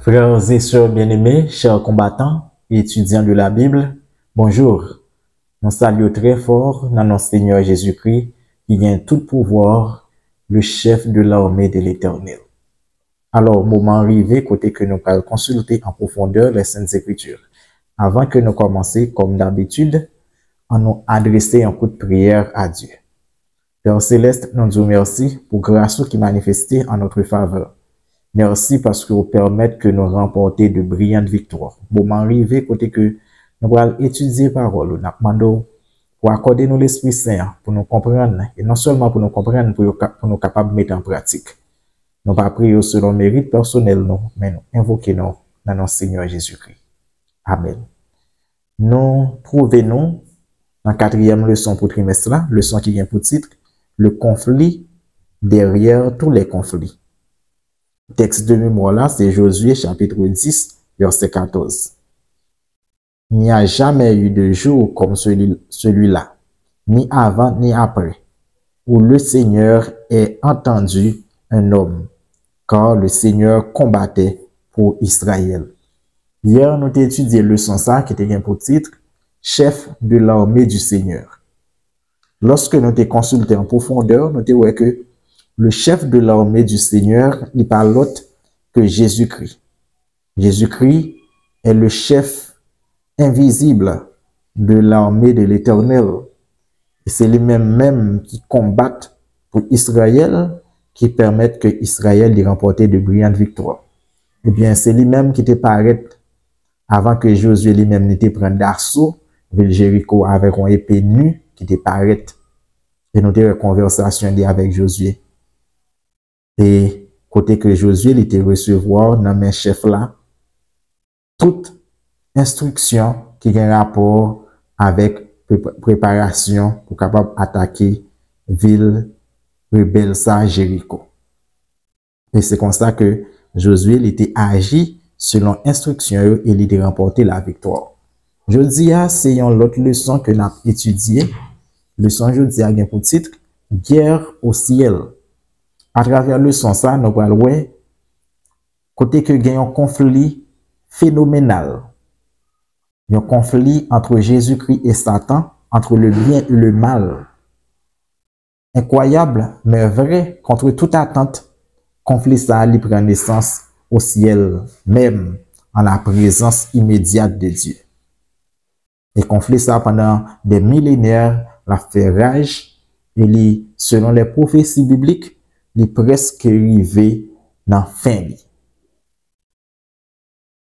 Frères et sœurs bien-aimés, chers combattants et étudiants de la Bible, bonjour. Nous saluons très fort dans notre Seigneur Jésus-Christ, qui vient tout pouvoir, le chef de l'armée de l'Éternel. Alors, moment arrivé, côté que nous allons consulter en profondeur les Saintes Écritures. Avant que nous commencions, comme d'habitude, on nous adresser un coup de prière à Dieu. Père Céleste, nous disons merci pour grâce qui manifestée en notre faveur. Merci parce que vous permettez que nous remporter de brillantes victoires. Moment arrivé, côté que nous allons étudier parole, nous demandons pour accorder nous l'Esprit Saint pour nous comprendre, et non seulement pour nous comprendre, pour nous capables de mettre en pratique. Nous pas prier selon mérite personnel, mais nous invoquer nous dans notre Seigneur Jésus-Christ. Amen. Nous trouvons dans la 4e leçon pour trimestre là, leçon qui vient pour titre, le conflit derrière tous les conflits. Texte de mémoire là, c'est Josué chapitre 10, verset 14. Il n'y a jamais eu de jour comme celui-là, ni avant ni après, où le Seigneur ait entendu un homme, car le Seigneur combattait pour Israël. Hier, nous avons étudié le leçon ça qui était pour titre, chef de l'armée du Seigneur. Lorsque nous avons consulté en profondeur, nous avons vu que le chef de l'armée du Seigneur n'est pas l'autre que Jésus-Christ. Jésus-Christ est le chef invisible de l'armée de l'Éternel. Et c'est lui-même qui combat pour Israël, qui permettent que Israël ait remporté de brillantes victoires. Eh bien, c'est lui-même qui te paraît avant que Josué lui-même n'était prendre d'assaut, ville Jéricho avec une épée nue qui te paraît. Et nous avons une conversation avec Josué. Et côté que Josué il était recevoir dans mes chefs là toute instruction qui a un rapport avec préparation pour capable attaquer ville rebelle ça Jéricho. Et c'est comme ça que Josué il était agi selon instruction et il était remporté la victoire. Jeudi c'est une autre leçon que nous avons étudié. Leçon jeudi a pour titre guerre au ciel. À travers le son ça, nous allons voir côté que il y a un conflit phénoménal. Il y a un conflit entre Jésus-Christ et Satan, entre le bien et le mal. Incroyable, mais vrai, contre toute attente, conflit ça lui prend naissance au ciel, même en la présence immédiate de Dieu. Et conflit ça pendant des millénaires, la fait rage, et selon les prophéties bibliques, il est presque arrivé dans la fin.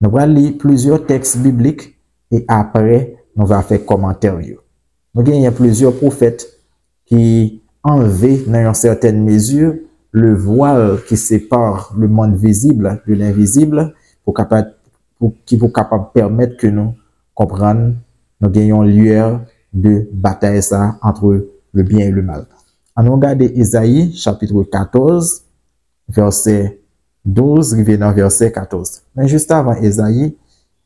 Nous allons lire plusieurs textes bibliques et après, nous allons faire commentaire. Nous avons plusieurs prophètes qui enlevé dans une certaine mesure le voile qui sépare le monde visible de l'invisible pour capable permettre que nous comprenions, nous gagnons lueur de bataille ça entre le bien et le mal. On regarde Isaïe, chapitre 14, verset 12, revenant verset 14. Mais juste avant Isaïe,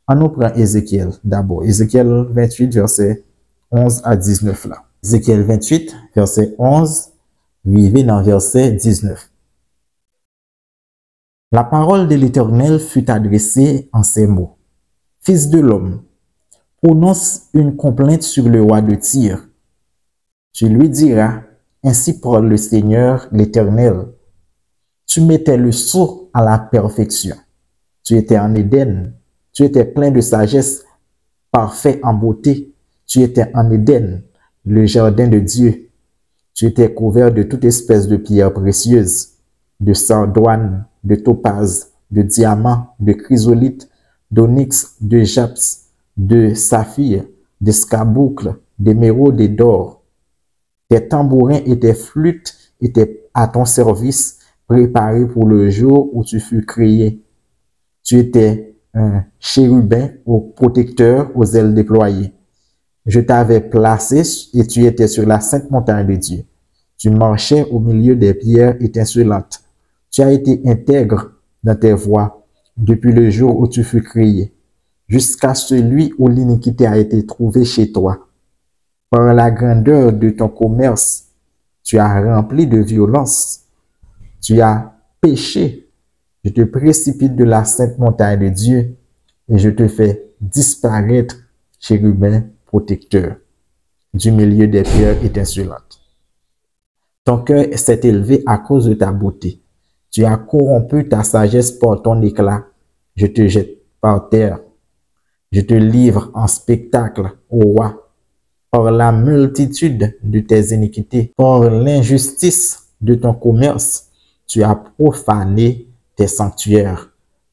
on nous prend Ézéchiel d'abord. Ézéchiel 28, verset 11 à 19 là. Ézéchiel 28, verset 11, revenant verset 19. La parole de l'Éternel fut adressée en ces mots. Fils de l'homme, prononce une complainte sur le roi de Tyr. Tu lui diras, ainsi parle le Seigneur l'Éternel. Tu mettais le sceau à la perfection. Tu étais en Éden. Tu étais plein de sagesse, parfait en beauté. Tu étais en Éden, le jardin de Dieu. Tu étais couvert de toute espèce de pierres précieuses, de sardoine, de topaz, de diamant, de chrysolite, d'onyx, de japs, de saphir, d'escarboucle, d'émeraude et d'or. Tes tambourins et tes flûtes étaient à ton service, préparés pour le jour où tu fus créé. Tu étais un chérubin au protecteur aux ailes déployées. Je t'avais placé et tu étais sur la sainte montagne de Dieu. Tu marchais au milieu des pierres étincelantes. Tu as été intègre dans tes voies depuis le jour où tu fus créé, jusqu'à celui où l'iniquité a été trouvée chez toi. Par la grandeur de ton commerce, tu as rempli de violence. Tu as péché Je te précipite de la sainte montagne de Dieu et je te fais disparaître, chérubin protecteur, du milieu des pierres étincelantes. Ton cœur s'est élevé à cause de ta beauté. Tu as corrompu ta sagesse par ton éclat. Je te jette par terre. Je te livre en spectacle, ô roi, par la multitude de tes iniquités, par l'injustice de ton commerce. Tu as profané tes sanctuaires.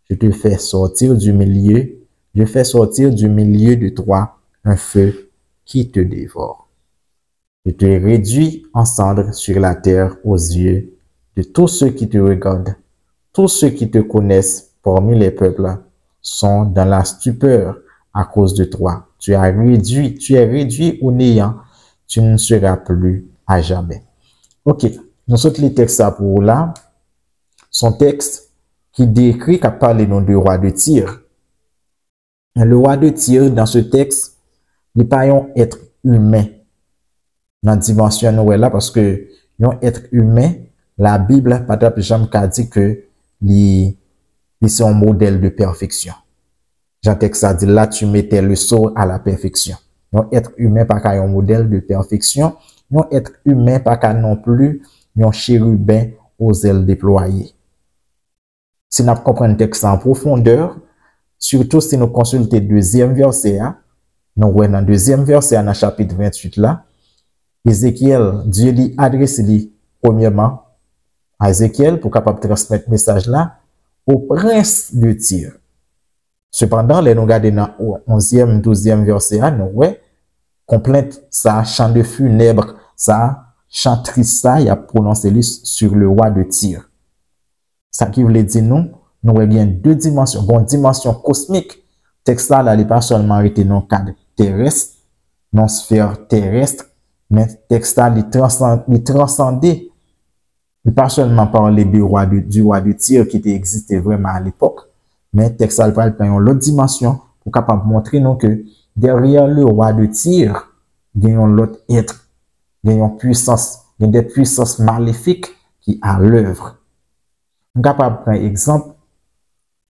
Je te fais sortir du milieu, je fais sortir du milieu de toi un feu qui te dévore. Je te réduis en cendres sur la terre aux yeux de tous ceux qui te regardent. Tous ceux qui te connaissent parmi les peuples sont dans la stupeur à cause de toi. Tu es réduit au néant. Tu ne seras plus à jamais. Ok, nous sommes les textes pour là. Son texte qui décrit qu'a parlé du roi de Tyr. Le roi de Tyr, dans ce texte, n'est pas un être humain. Dans la dimension nous là, parce que un être humain, la Bible, par exemple, Jean a dit que c'est un modèle de perfection. Jean texte a dit là, tu mettais le sceau à la perfection. Un être humain, pas qu'un modèle de perfection. Un être humain, pas qu'un non plus un chérubin aux ailes déployées. Si nous comprenons le texte en profondeur, surtout si nous consultons le deuxième verset, nous voyons dans le deuxième verset, dans le chapitre 28 là, Ézéchiel, Dieu lui adresse lui premièrement à Ézéchiel pour capable transmettre le message là au prince de Tyr. Cependant, les nous regardons dans le 11e, 12e verset, nous voyons complainte ça, chant de funèbre, ça, chant triste ça, il a prononcé sur le roi de Tyr. Ça qui voulait dire nous voyons deux dimensions. Bon, dimension cosmique, texte là, il n'est pas seulement arrêté dans le cadre terrestre, dans la sphère terrestre, mais texte là, il transcendait. Il pas seulement parler du roi de Tyr qui existait vraiment à l'époque, mais texte là, il parle dans l'autre dimension pour capable montrer nous que derrière le roi de Tyr, il y a l'autre être, il y a une puissance, il y a des puissances maléfiques qui à l'œuvre. On est capable de prendre exemple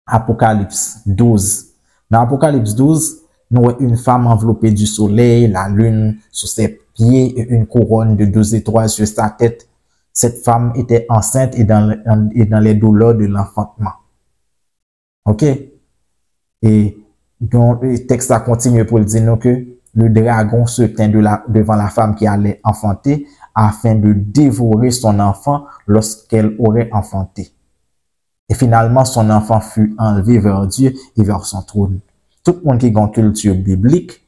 Apocalypse 12. Dans Apocalypse 12, nous avons une femme enveloppée du soleil, la lune sous ses pieds et une couronne de 12 étoiles sur sa tête. Cette femme était enceinte et dans les douleurs de l'enfantement. Ok? Et donc, le texte a continué pour dire nous que le dragon se tint devant la femme qui allait enfanter afin de dévorer son enfant lorsqu'elle aurait enfanté. Et finalement, son enfant fut enlevé vers Dieu et vers son trône. Tout le monde qui a une culture biblique,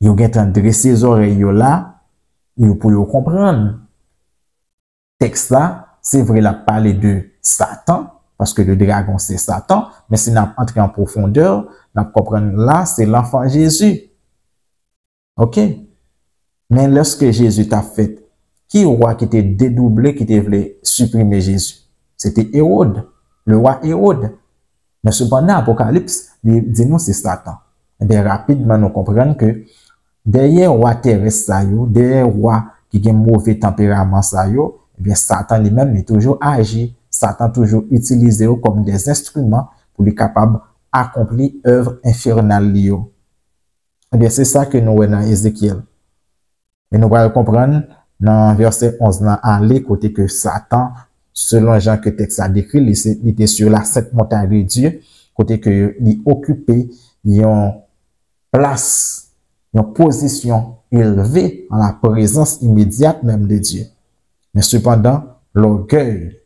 il a dressé ses oreilles là, pour comprendre. Texte là, c'est vrai, il a parlé de Satan, parce que le dragon c'est Satan, mais si on entre en profondeur, on comprend là, c'est l'enfant Jésus. Ok? Mais lorsque Jésus t'a fait, qui roi qui était dédoublé, qui était voulu supprimer Jésus? C'était Hérode, le roi Hérode. Mais cependant, Apocalypse, il dit nous c'est Satan. Et bien rapidement, nous comprenons que derrière roi terrestre, derrière roi qui a un mauvais tempérament, eh bien Satan lui-même est toujours agi. Satan toujours utilisé comme des instruments pour lui capable d'accomplir œuvre infernale. Eh bien, c'est ça que nous voyons dans Ézéchiel. Et nous allons comprendre dans verset 11, dans aller côté que Satan, selon Jean que le texte a décrit, il était sur la sainte montagne de Dieu, côté que il occupait une place, une position élevée en la présence immédiate même de Dieu. Mais cependant, l'orgueil,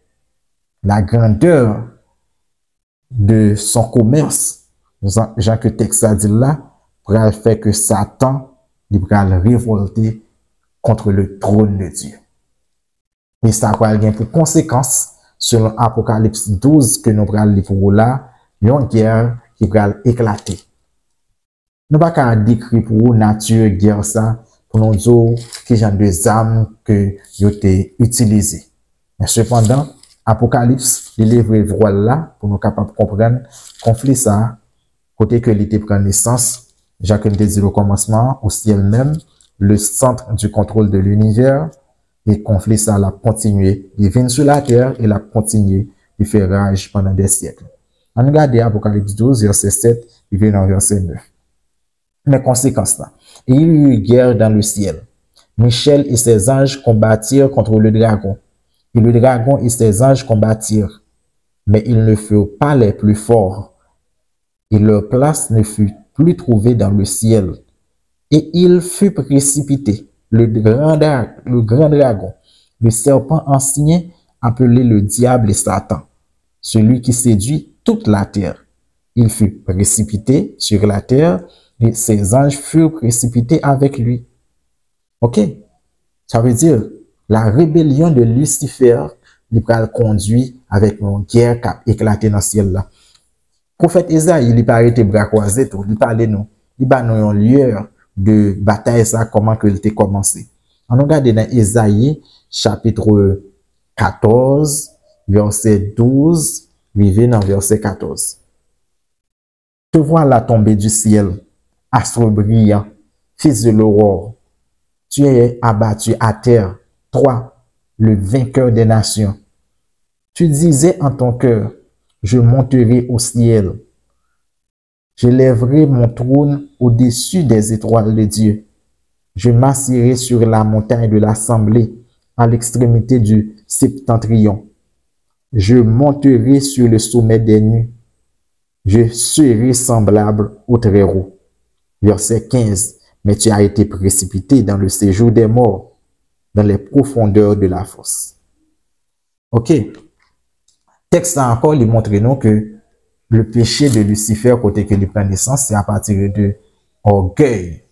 la grandeur de son commerce, Jean que le texte a dit là, pour faire que Satan il va révolter contre le trône de Dieu. Et ça va avoir pour conséquence, selon Apocalypse 12, que nous allons lire pour là, une guerre qui va éclater. Nous ne pouvons pas décrire pour nature guerre ça, pour nous dire quel genre de armes que vous avez utilisées. Mais cependant, Apocalypse, il livre le voile là, pour nous capables de comprendre, conflit ça, côté que l'été prend naissance, Jacques nous dit au commencement, au ciel même, le centre du contrôle de l'univers, et conflit ça l'a continué. Il vient sur la terre et l'a continué. qui fait rage pendant des siècles. On regarde Apocalypse 12, verset 7, il vient dans verset 9. Mais conséquence là. Et il y eut guerre dans le ciel. Michel et ses anges combattirent contre le dragon. Et le dragon et ses anges combattirent. Mais ils ne furent pas les plus forts. Et leur place ne fut plus trouvée dans le ciel. Et il fut précipité, le grand dragon, le serpent ancien, appelé le diable et Satan, celui qui séduit toute la terre. Il fut précipité sur la terre et ses anges furent précipités avec lui. Ok? Ça veut dire, la rébellion de Lucifer, il va conduire avec une guerre qui a éclaté dans le ciel là. Prophète Isaïe, il pas été bras croisés, tout, il parlait nous, il va nous un lieu de bataille ça, comment que il était commencé. On regarde dans Isaïe, chapitre 14, verset 12, arrivé dans verset 14. Te voilà tomber du ciel, astre brillant, fils de l'aurore. Tu es abattu à terre, toi, le vainqueur des nations. Tu disais en ton cœur, je monterai au ciel. Je lèverai mon trône au-dessus des étoiles de Dieu. Je m'assierai sur la montagne de l'assemblée, à l'extrémité du septentrion. Je monterai sur le sommet des nues. Je serai semblable au Très-Haut. Verset 15. Mais tu as été précipité dans le séjour des morts, dans les profondeurs de la fosse. Ok. Texte encore, il montre nous que le péché de Lucifer, côté que il prend naissance, c'est à partir de orgueil.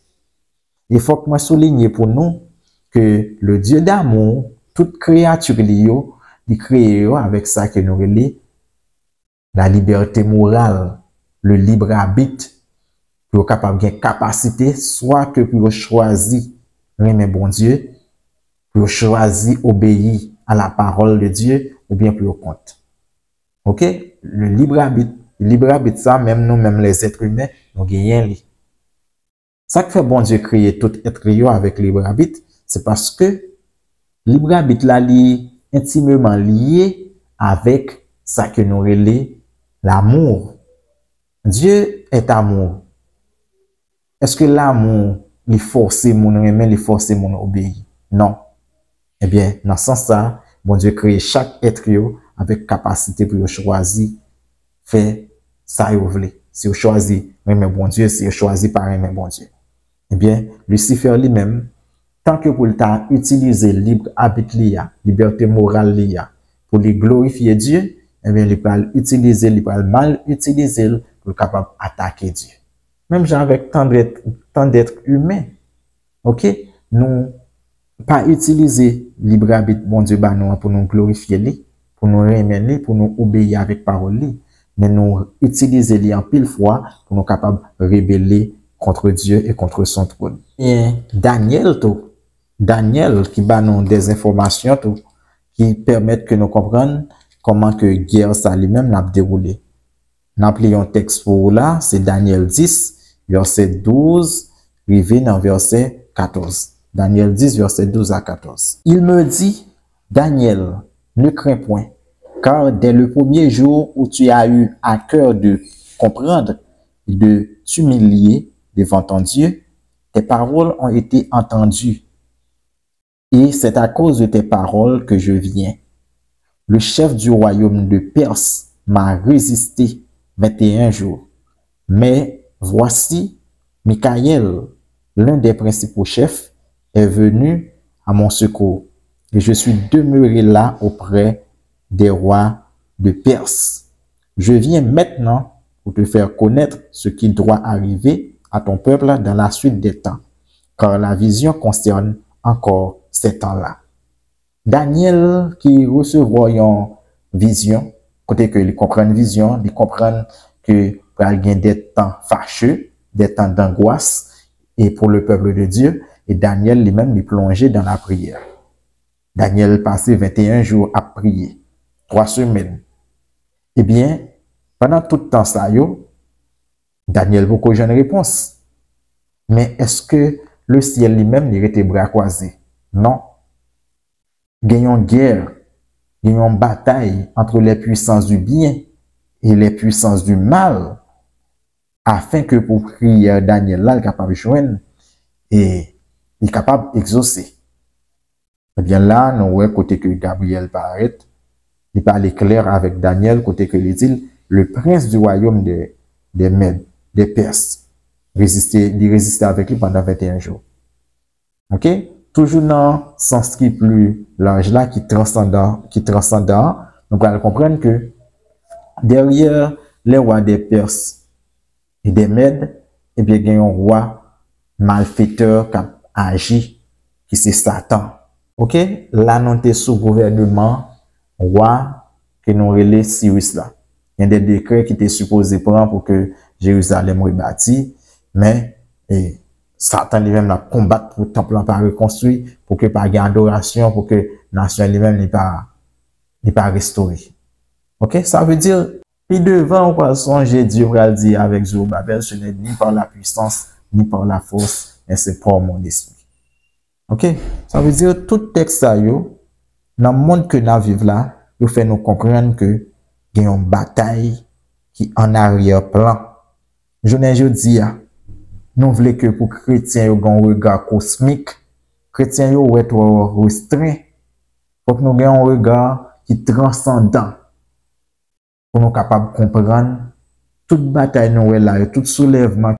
Il faut que moi souligne pour nous que le Dieu d'amour, toute créature il crée avec ça que nous relève la liberté morale, le libre arbitre, pour capable de capacité, soit que pour choisir aimer bon Dieu, pour choisir obéir à la parole de Dieu, ou bien pour compte. Ok? Le libre arbitre ça, même nous, même les êtres humains, nous gagnons. Ça que fait bon Dieu créer tout être avec libre arbitre, c'est parce que libre arbitre là, est intimement lié avec ça que nous relève l'amour. Dieu est amour. Est-ce que l'amour, il force mon aimer, il force mon obéir? Non. Eh bien, dans ce sens-là, bon Dieu crée chaque être avec capacité pour choisir, faire ça vous voulez. Si vous choisissez aimer bon Dieu, si vous choisissez pas aimer bon Dieu. Eh bien, Lucifer lui-même, tant que pour t'a utiliser libre arbitre liberté morale pour lui glorifier Dieu, eh bien, il peut utiliser, il peut mal utiliser pour capable attaquer Dieu. Même genre avec tant d'êtres humains, ok, nous pas utiliser libre arbitre bon Dieu pour nous glorifier lui, pour nous aimer lui, pour nous obéir avec parole lui, mais nous utiliser lui en pile fois pour nous capables de rébeller contre Dieu et contre son trône. Et Daniel qui bat nous des informations qui permettent que nous comprenions comment que guerre ça lui-même l'a déroulé. Nous plions un texte pour là, c'est Daniel 10, verset 12, arrivé dans verset 14. Daniel 10, verset 12 à 14. Il me dit, Daniel, ne crains point, car dès le premier jour où tu as eu à cœur de comprendre et de t'humilier devant ton Dieu, tes paroles ont été entendues. Et c'est à cause de tes paroles que je viens. Le chef du royaume de Perse m'a résisté 21 jours. Mais voici, Michael, l'un des principaux chefs, est venu à mon secours. Et je suis demeuré là auprès des rois de Perse. Je viens maintenant pour te faire connaître ce qui doit arriver à ton peuple dans la suite des temps, car la vision concerne encore ces temps-là. Daniel qui recevra une vision, côté que il comprend une vision, il comprend que il y a des temps fâcheux, des temps d'angoisse et pour le peuple de Dieu, et Daniel lui-même est plongé dans la prière. Daniel passait 21 jours à prier, 3 semaines. Eh bien, pendant tout le temps ça, Daniel beaucoup de réponse. Mais est-ce que le ciel lui-même n'était bras croisés? Non. Gagnons guerre il y a une bataille entre les puissances du bien et les puissances du mal, afin que pour prier Daniel là, il est capable de joindre et il est capable d'exaucer. Eh bien là, nous voyons côté que Gabriel paraît, il parle clair avec Daniel, côté que il dit, le prince du royaume des Mèdes, des Perses, il résistait avec lui pendant 21 jours. Ok? Toujours dans le sens qui est plus large là, qui transcendant, nous allons comprendre que derrière les rois des Perses et des Mèdes, eh bien, il y a un roi malfaiteur qui a agi, qui c'est Satan. Ok? Là, nous sommes sous gouvernement roi que nous relais Cyrus là. Il y a des décrets qui étaient supposés prendre pour que Jérusalem rebâti, mais Satan lui-même l'a combattre pour que le temple pas reconstruit, pour que pas adoration, pour que la nation lui-même n'est pas restaurée. Ok? Ça veut dire, puis devant quoi songer Dieu va dire avec Zorobabel, ce n'est ni par la puissance, ni par la force, mais c'est par mon esprit. Ok? Ça veut dire, tout texte ça yo, dans le monde que nous vivons là, il fait nous comprendre que il y a une bataille qui en arrière-plan. Je ne dis pas, nous voulons que pour chrétiens, il y ait un regard cosmique. Chrétiens, il être restreint. Faut que nous ayons un regard qui transcendant. Pour nous capables de comprendre toute bataille nous est là, tout soulèvement